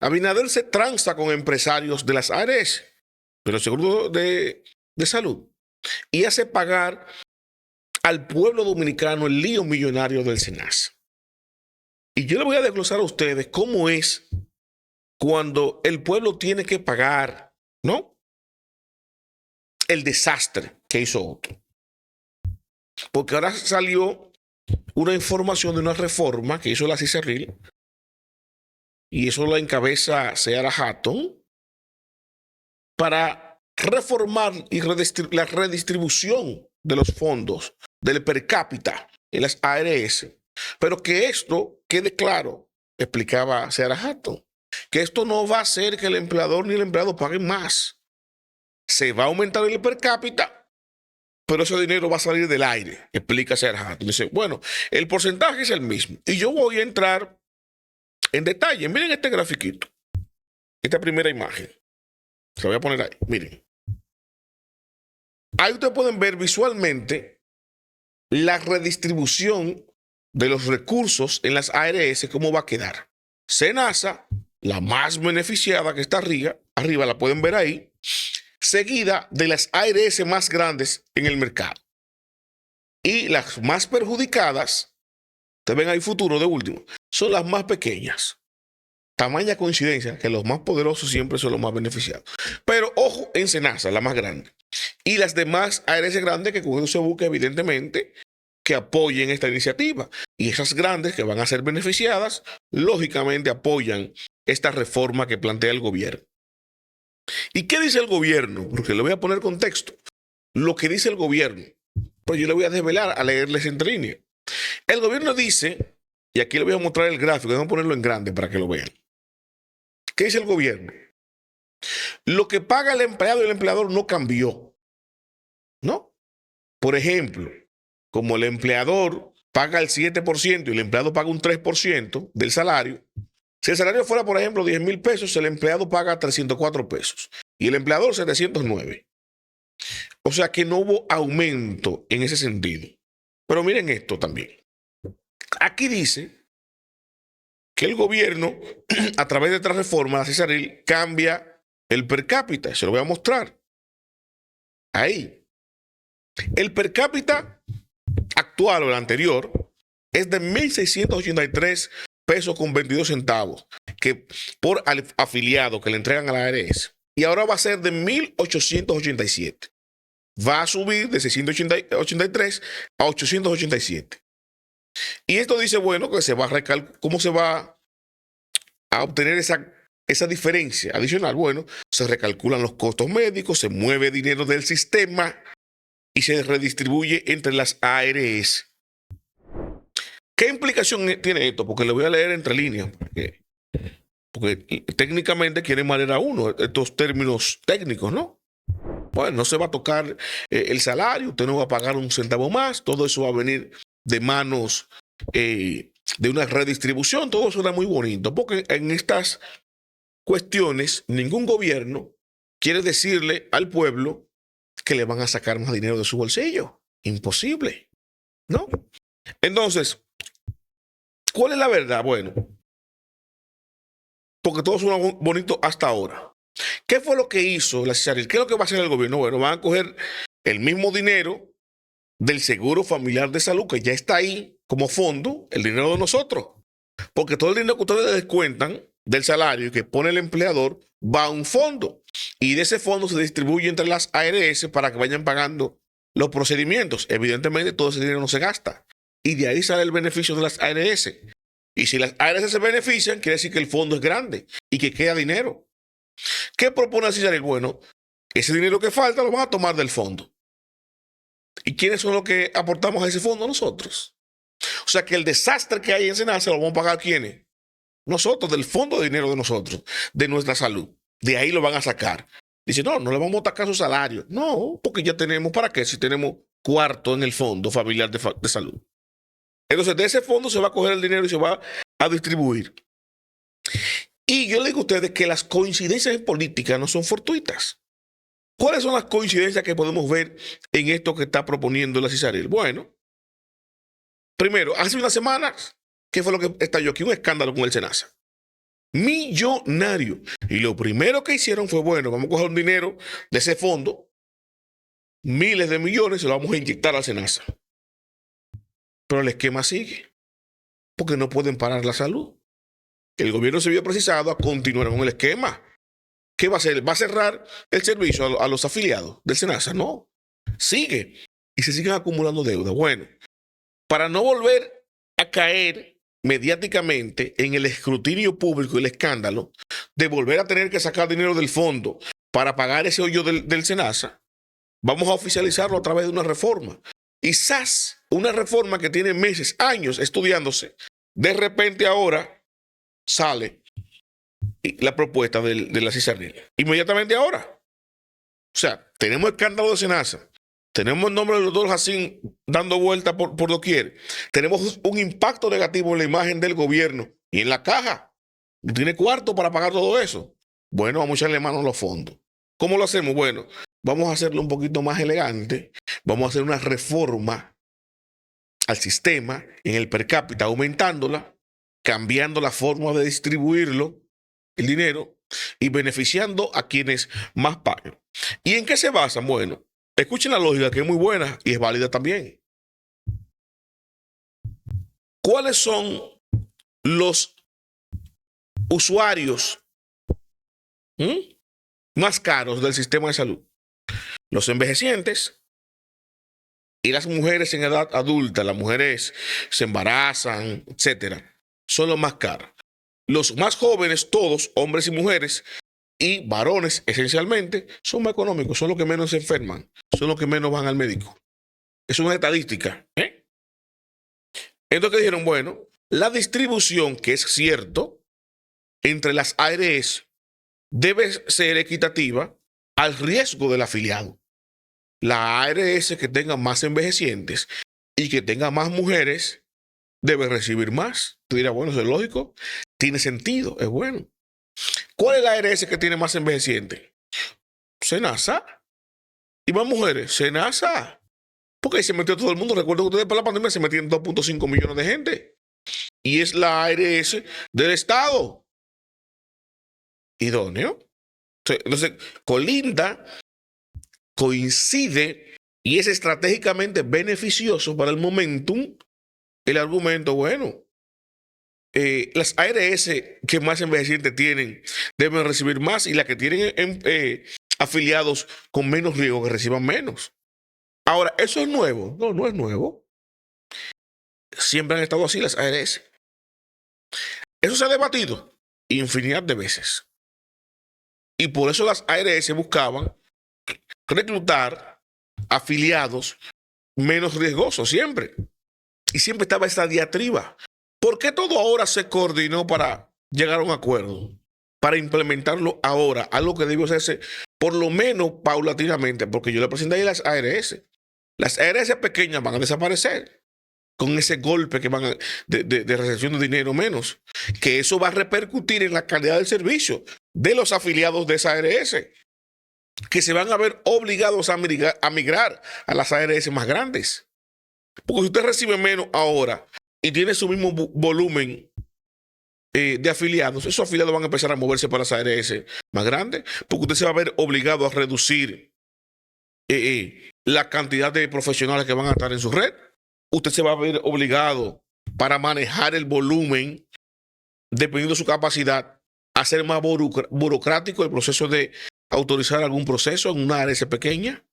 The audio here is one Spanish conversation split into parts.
Abinader se tranza con empresarios de las ARS, de los seguros de salud, y hace pagar al pueblo dominicano el lío millonario del SENASA. Y yo le voy a desglosar a ustedes cómo es cuando el pueblo tiene que pagar, ¿no?, el desastre que hizo otro. Porque ahora salió una información de una reforma que hizo la CICERRIL, y eso la encabeza Seara Hatton, para reformar y la redistribución de los fondos del per cápita en las ARS. Pero que esto quede claro, explicaba Seara Hatton, que esto no va a hacer que el empleador ni el empleado paguen más. Se va a aumentar el per cápita, pero ese dinero va a salir del aire, explica Seara Hatton. Dice, bueno, el porcentaje es el mismo. Y yo voy a entrar en detalle. Miren este grafiquito, esta primera imagen. Se lo voy a poner ahí, miren. Ahí ustedes pueden ver visualmente la redistribución de los recursos en las ARS, cómo va a quedar. SENASA, la más beneficiada que está arriba la pueden ver ahí, seguida de las ARS más grandes en el mercado. Y las más perjudicadas, ustedes ven ahí futuro de último, son las más pequeñas. Tamaña coincidencia que los más poderosos siempre son los más beneficiados. Pero ojo en SENASA, la más grande. Y las demás ARS grandes que con eso se busca evidentemente que apoyen esta iniciativa. Y esas grandes que van a ser beneficiadas, lógicamente apoyan esta reforma que plantea el gobierno. ¿Y qué dice el gobierno? Porque le voy a poner contexto. Lo que dice el gobierno, pues yo le voy a desvelar a leerles entre líneas. El gobierno dice, y aquí le voy a mostrar el gráfico, vamos a ponerlo en grande para que lo vean. ¿Qué dice el gobierno? Lo que paga el empleado y el empleador no cambió, ¿no? Por ejemplo, como el empleador paga el 7% y el empleado paga un 3% del salario, si el salario fuera, por ejemplo, 10,000 pesos, el empleado paga 304 pesos y el empleador 709. O sea que no hubo aumento en ese sentido. Pero miren esto también. Aquí dice que el gobierno, a través de esta reforma, la CICERRIL, cambia el per cápita. Se lo voy a mostrar. Ahí. El per cápita actual o el anterior es de 1.683 pesos con 22 centavos que por afiliado que le entregan a la ARS. Y ahora va a ser de 1.887. Va a subir de 683 a 887. Y esto dice, bueno, que se va a ¿cómo se va a obtener esa diferencia adicional? Bueno, se recalculan los costos médicos, se mueve dinero del sistema y se redistribuye entre las ARS. ¿Qué implicación tiene esto? Porque le voy a leer entre líneas. Porque técnicamente quieren marear a uno estos términos técnicos, ¿no? Bueno, no se va a tocar el salario, usted no va a pagar un centavo más, todo eso va a venir de manos de una redistribución. Todo suena muy bonito, porque en estas cuestiones ningún gobierno quiere decirle al pueblo que le van a sacar más dinero de su bolsillo. Imposible, ¿no? Entonces, ¿cuál es la verdad? Bueno, porque todo suena bonito hasta ahora. ¿Qué fue lo que hizo la CICERRIL? ¿Qué es lo que va a hacer el gobierno? Bueno, van a coger el mismo dinero del Seguro Familiar de Salud, que ya está ahí como fondo, el dinero de nosotros. Porque todo el dinero que ustedes descuentan del salario que pone el empleador va a un fondo. Y de ese fondo se distribuye entre las ARS para que vayan pagando los procedimientos. Evidentemente, todo ese dinero no se gasta. Y de ahí sale el beneficio de las ARS. Y si las ARS se benefician, quiere decir que el fondo es grande y que queda dinero. ¿Qué propone CICERRIL? Bueno, ese dinero que falta lo van a tomar del fondo. ¿Y quiénes son los que aportamos a ese fondo? Nosotros. O sea que el desastre que hay en SENASA lo vamos a pagar ¿quiénes? Nosotros, del fondo de dinero de nosotros, de nuestra salud. De ahí lo van a sacar. Dice, no le vamos a sacar su salario. No, porque ya tenemos, ¿para qué? Si tenemos cuarto en el fondo familiar de salud. Entonces, de ese fondo se va a coger el dinero y se va a distribuir. Y yo le digo a ustedes que las coincidencias en política no son fortuitas. ¿Cuáles son las coincidencias que podemos ver en esto que está proponiendo la CICERRIL? Bueno, primero, hace unas semanas, ¿qué fue lo que estalló aquí? Un escándalo con el SENASA. Millonario. Y lo primero que hicieron fue, bueno, vamos a coger un dinero de ese fondo, miles de millones, y lo vamos a inyectar al SENASA. Pero el esquema sigue, porque no pueden parar la salud. El gobierno se vio precisado a continuar con el esquema. ¿Qué va a hacer? ¿Va a cerrar el servicio a los afiliados del SENASA? No. Sigue. Y se siguen acumulando deuda. Bueno, para no volver a caer mediáticamente en el escrutinio público y el escándalo de volver a tener que sacar dinero del fondo para pagar ese hoyo del SENASA, vamos a oficializarlo a través de una reforma. Y ¡zas! Una reforma que tiene meses, años estudiándose, de repente ahora sale la propuesta de la CISARRIL. Inmediatamente ahora. O sea, tenemos el escándalo de SENASA, tenemos el nombre del doctor Jacín dando vuelta por doquier, tenemos un impacto negativo en la imagen del gobierno y en la caja. No tiene cuarto para pagar todo eso. Bueno, vamos a echarle mano a los fondos. ¿Cómo lo hacemos? Bueno, vamos a hacerlo un poquito más elegante, vamos a hacer una reforma al sistema en el per cápita, aumentándola, cambiando la forma de distribuirlo, el dinero, y beneficiando a quienes más pagan. ¿Y en qué se basan? Bueno, escuchen la lógica, que es muy buena y es válida también. ¿Cuáles son los usuarios más caros del sistema de salud? Los envejecientes y las mujeres en edad adulta. Las mujeres se embarazan, etcétera, son los más caros. Los más jóvenes, todos, hombres y mujeres, y varones esencialmente, son más económicos, son los que menos se enferman, son los que menos van al médico. Es una estadística. Entonces dijeron, bueno, la distribución, que es cierto, entre las ARS debe ser equitativa al riesgo del afiliado. La ARS que tenga más envejecientes y que tenga más mujeres debe recibir más. Tú dirás, bueno, eso es lógico, tiene sentido, es bueno. ¿Cuál es la ARS que tiene más envejecientes? SENASA. ¿Y más mujeres? SENASA. Porque ahí se metió todo el mundo. Recuerdo que ustedes para la pandemia se metían 2.5 millones de gente. Y es la ARS del Estado. Idóneo. Entonces, colinda, coincide y es estratégicamente beneficioso para el momentum el argumento, bueno, las ARS que más envejecientes tienen deben recibir más y las que tienen afiliados con menos riesgo que reciban menos. Ahora, ¿eso es nuevo? No, no es nuevo. Siempre han estado así las ARS. Eso se ha debatido infinidad de veces. Y por eso las ARS buscaban reclutar afiliados menos riesgosos siempre. Y siempre estaba esta diatriba. ¿Por qué todo ahora se coordinó para llegar a un acuerdo? Para implementarlo ahora, algo que debió hacerse por lo menos paulatinamente, porque yo le presenté ahí las ARS. Las ARS pequeñas van a desaparecer con ese golpe que van de recepción de dinero menos, que eso va a repercutir en la calidad del servicio de los afiliados de esa ARS, que se van a ver obligados a migrar a las ARS más grandes. Porque si usted recibe menos ahora y tiene su mismo volumen de afiliados, esos afiliados van a empezar a moverse para las ARS más grandes, porque usted se va a ver obligado a reducir la cantidad de profesionales que van a estar en su red. Usted se va a ver obligado, para manejar el volumen, dependiendo de su capacidad, a ser más burocrático el proceso de autorizar algún proceso en una ARS pequeña.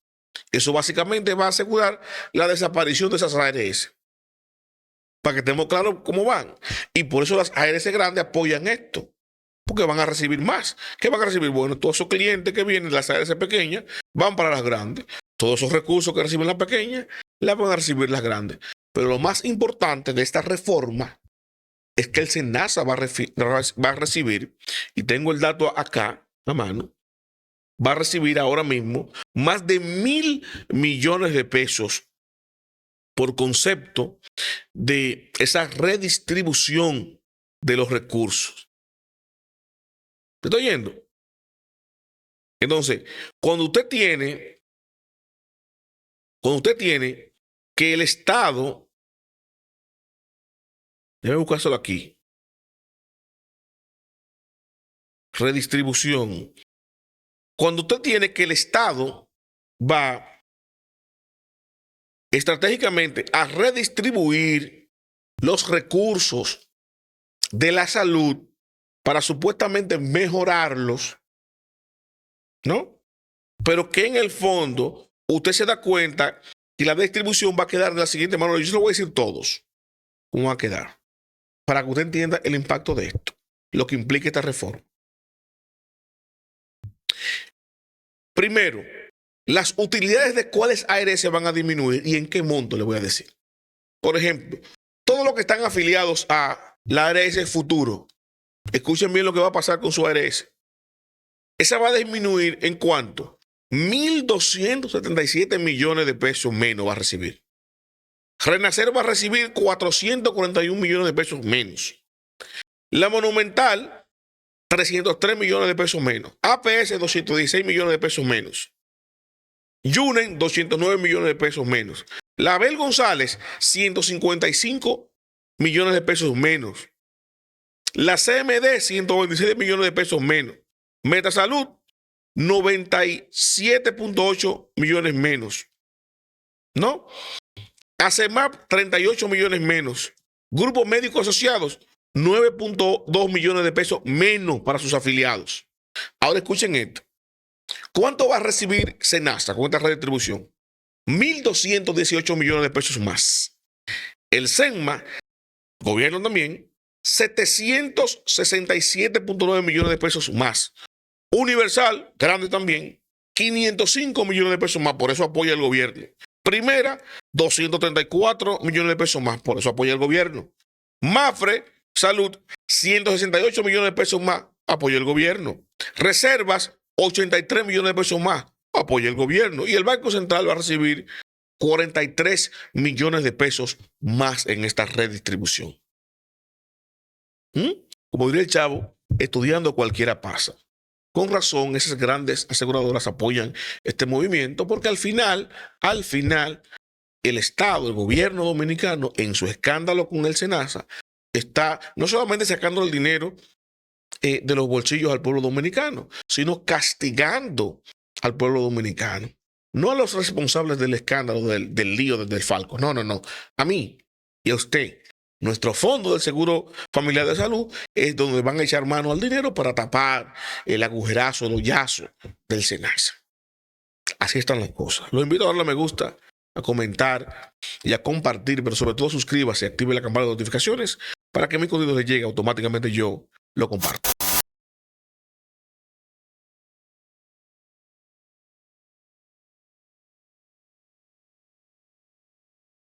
Eso básicamente va a asegurar la desaparición de esas ARS. Para que estemos claros cómo van. Y por eso las ARS grandes apoyan esto. Porque van a recibir más. ¿Qué van a recibir? Bueno, todos esos clientes que vienen de las ARS pequeñas van para las grandes. Todos esos recursos que reciben las pequeñas, las van a recibir las grandes. Pero lo más importante de esta reforma es que el SENASA va a recibir, y tengo el dato acá a mano, va a recibir ahora mismo más de 1.000 millones de pesos por concepto de esa redistribución de los recursos. ¿Me estoy oyendo? Entonces, cuando usted tiene que el Estado, déjeme buscárselo aquí, redistribución. Cuando usted tiene que el Estado va estratégicamente a redistribuir los recursos de la salud para supuestamente mejorarlos, ¿no? Pero que en el fondo usted se da cuenta que la distribución va a quedar de la siguiente manera. Yo se lo voy a decir todos cómo va a quedar, para que usted entienda el impacto de esto, lo que implica esta reforma. Primero, las utilidades de cuáles ARS van a disminuir y en qué monto, le voy a decir. Por ejemplo, todos los que están afiliados a la ARS Futuro, escuchen bien lo que va a pasar con su ARS. Esa va a disminuir en cuánto? 1.277 millones de pesos menos va a recibir. Renacer va a recibir 441 millones de pesos menos. La Monumental, 303 millones de pesos menos. APS, 216 millones de pesos menos. Yunen, 209 millones de pesos menos. La Abel González, 155 millones de pesos menos. La CMD, 126 millones de pesos menos. Metasalud, 97.8 millones menos. ¿No? ACEMAP, 38 millones menos. Grupos Médicos Asociados, 9.2 millones de pesos menos para sus afiliados. Ahora escuchen esto. ¿Cuánto va a recibir SENASA con esta redistribución? 1.218 millones de pesos más. El SENMA, gobierno también, 767.9 millones de pesos más. Universal, grande también, 505 millones de pesos más, por eso apoya el gobierno. Primera, 234 millones de pesos más, por eso apoya el gobierno. Mafre, Salud, 168 millones de pesos más, apoya el gobierno. Reservas, 83 millones de pesos más, apoya el gobierno. Y el Banco Central va a recibir 43 millones de pesos más en esta redistribución. Como diría el chavo, estudiando cualquiera pasa. Con razón, esas grandes aseguradoras apoyan este movimiento porque al final, el Estado, el gobierno dominicano, en su escándalo con el SENASA, está no solamente sacando el dinero de los bolsillos al pueblo dominicano, sino castigando al pueblo dominicano. No a los responsables del escándalo, del lío del Falco. No. A mí y a usted. Nuestro fondo del Seguro Familiar de Salud es donde van a echar mano al dinero para tapar el agujerazo, el hoyazo del SENASA. Así están las cosas. Los invito a darle a me gusta, a comentar y a compartir, pero sobre todo suscríbase y active la campana de notificaciones para que mi contenido le llegue automáticamente, yo lo comparto.